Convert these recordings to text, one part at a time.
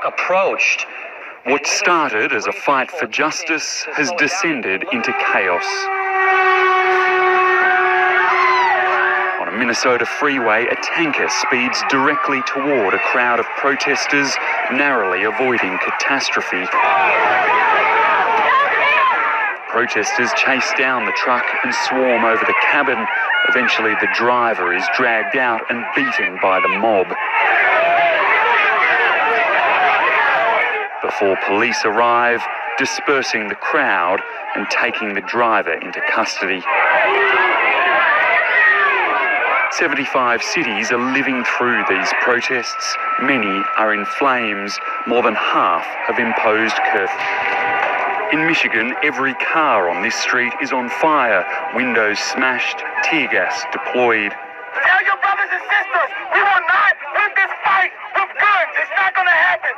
approached. What started as a fight for justice has descended into chaos. On a Minnesota freeway, a tanker speeds directly toward a crowd of protesters, narrowly avoiding catastrophe. Protesters chase down the truck and swarm over the cabin. Eventually, the driver is dragged out and beaten by the mob. Before police arrive, dispersing the crowd and taking the driver into custody. 75 cities are living through these protests. Many are in flames. More than half have imposed curfew. In Michigan, every car on this street is on fire, windows smashed, tear gas deployed. Tell your brothers and sisters, we will not win this fight with guns. It's not going to happen.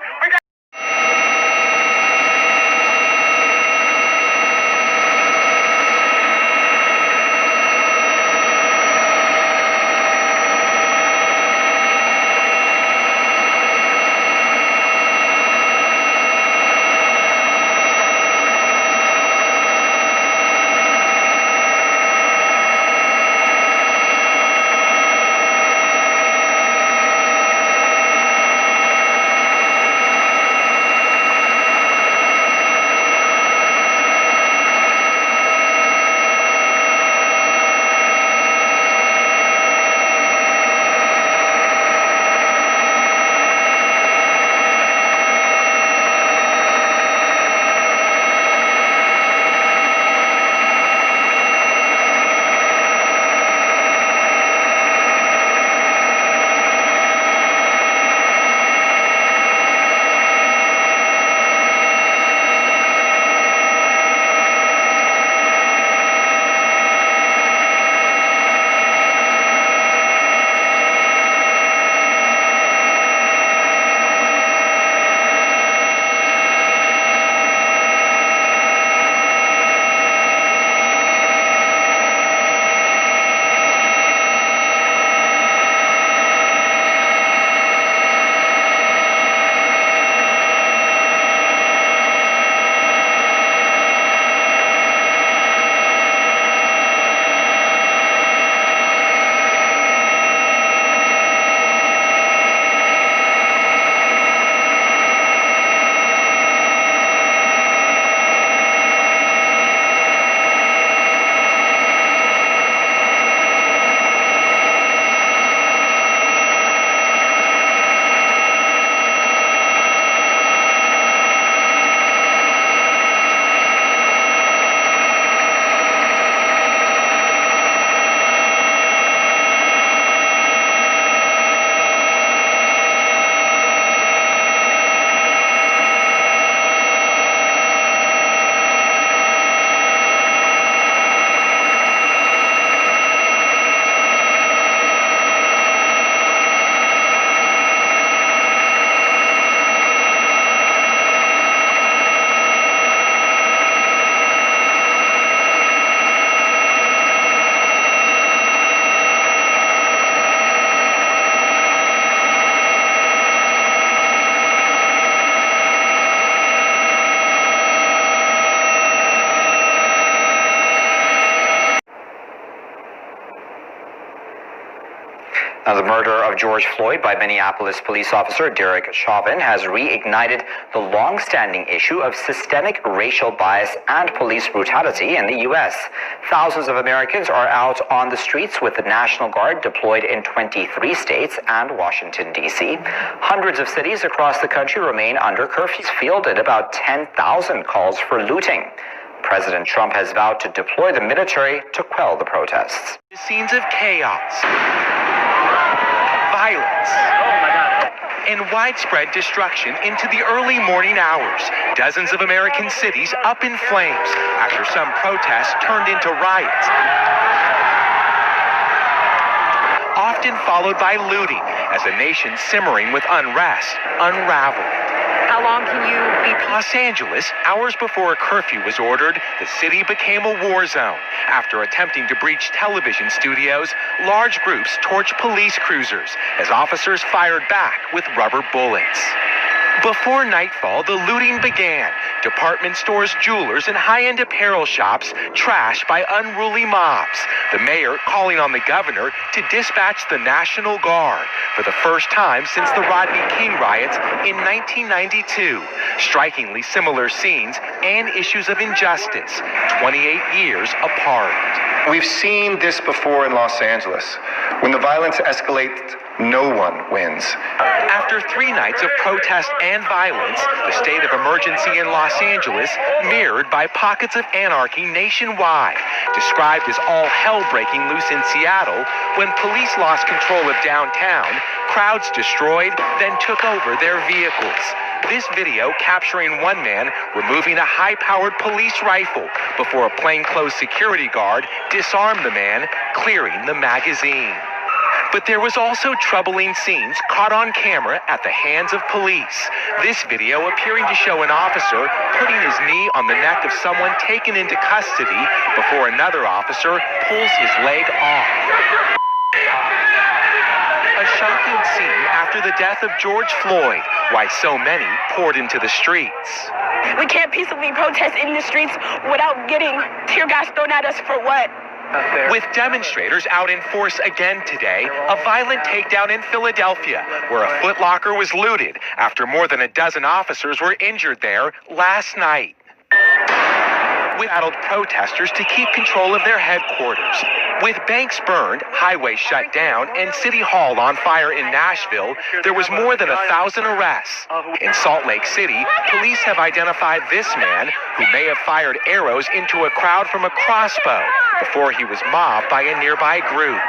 Now, the murder of George Floyd by Minneapolis police officer Derek Chauvin has reignited the long-standing issue of systemic racial bias and police brutality in the U.S. Thousands of Americans are out on the streets with the National Guard deployed in 23 states and Washington, D.C. Hundreds of cities across the country remain under curfews, fielded about 10,000 calls for looting. President Trump has vowed to deploy the military to quell the protests. Scenes of chaos, violence, and widespread destruction into the early morning hours. Dozens of American cities up in flames after some protests turned into riots, often followed by looting as a nation simmering with unrest unraveled. How long can you be peaceful? Los Angeles, hours before a curfew was ordered, the city became a war zone. After attempting to breach television studios, large groups torched police cruisers as officers fired back with rubber bullets. Before nightfall, the looting began. Department stores, jewelers, and high-end apparel shops trashed by unruly mobs. The mayor calling on the governor to dispatch the National Guard for the first time since the Rodney King riots in 1992. Strikingly similar scenes and issues of injustice, 28 years apart. We've seen this before in Los Angeles. When the violence escalates, no one wins. After 3 nights of protest and violence, the state of emergency in Los Angeles mirrored by pockets of anarchy nationwide, described as all hell breaking loose in Seattle when police lost control of downtown, crowds destroyed, then took over their vehicles. This video capturing one man removing a high-powered police rifle before a plainclothes security guard disarmed the man, clearing the magazine. But there was also troubling scenes caught on camera at the hands of police. This video appearing to show an officer putting his knee on the neck of someone taken into custody before another officer pulls his leg off. A shocking scene after the death of George Floyd, why so many poured into the streets. We can't peacefully protest in the streets without getting tear gas thrown at us for what? With demonstrators out in force again today, a violent takedown in Philadelphia, where a Foot Locker was looted after more than a dozen officers were injured there last night. With adult protesters to keep control of their headquarters. With banks burned, highways shut down, and City Hall on fire in Nashville, there was more than 1,000 arrests. In Salt Lake City, police have identified this man who may have fired arrows into a crowd from a crossbow before he was mobbed by a nearby group.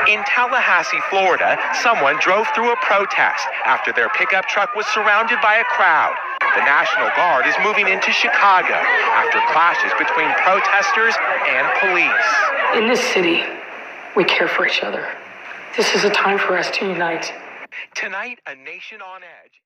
In Tallahassee, Florida, someone drove through a protest after their pickup truck was surrounded by a crowd. The National Guard is moving into Chicago after clashes between protesters and police. In this city, we care for each other. This is a time for us to unite. Tonight, a nation on edge.